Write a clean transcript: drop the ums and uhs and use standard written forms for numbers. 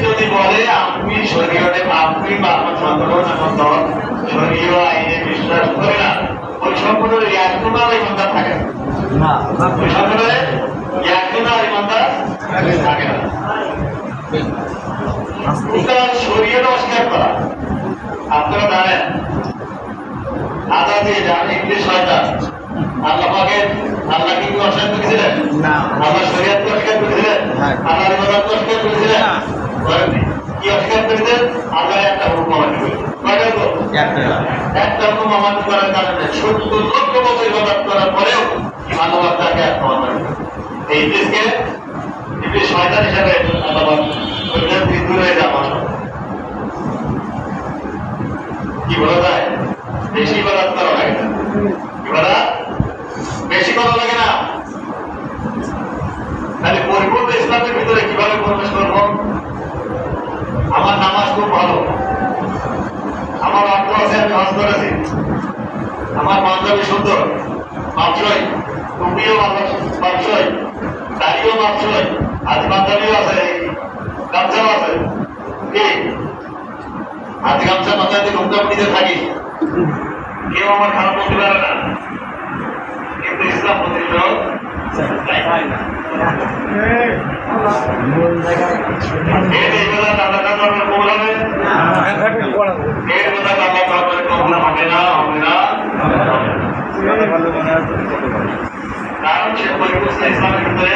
যদি বলে আমি শরীয়তে আপনি বা আমার সংগঠন এবং দল শরীয় আইনে বিশ্বাস করে না, ওই সম্পর্কে একজন আর ইমানদার থাকে না, ওই সম্পর্কে একজন আর ইমানদার থাকে না। শরীয়ত অস্বীকার করা, আপনারা জানেন আদা দিয়ে যান ইংলিশ শয়তান আল্লাহ পাকের আল্লাহ কি অস্বীকার করেছিলেন? আল্লাহ শরীয়তকে অস্বীকার করেছিলেন? আল্লাহর ইবাদতকে অস্বীকার করেছিলেন? কি অস্বীকার করেছেন? আল্লাহ একটা হুকুম আমাকে একটা হুকুম আমাকে করার কারণে ৭০ লক্ষ বছর ইবাদত করার পরেও মানবতাকে আত্মহত্যা করে এই দেশকে ইংলিশ শয়তান হিসাবে আল্লাহ দূর হয়ে যাওয়া কি বলা যায়? বেশি ইবাদত করা লাগে না, ইবাদত বেশি করা লাগে না। তাহলে পরিপূর্ণ ইসলামের ভিতরে কিভাবে প্রবেশ করবো? আমার নামাজ খুব ভালো, আমার অর্থ আছে, আমি হজ করেছি, আমার পাঞ্জাবি সুন্দর মাপসই, টুপিও মাপসই, দাড়িও মাপসই, আজ পাঞ্জাবিও আছে, গামছাও আছে, কি আজ গামছা মাথায় দিয়ে ঘুমটাপুটিতে থাকি, কেউ আমার খারাপ বলতে পারে না, কিন্তু ইসলাম প্রতিষ্ঠিত হয় না। কারণ সে পরিবেশ ইসলামের ভিতরে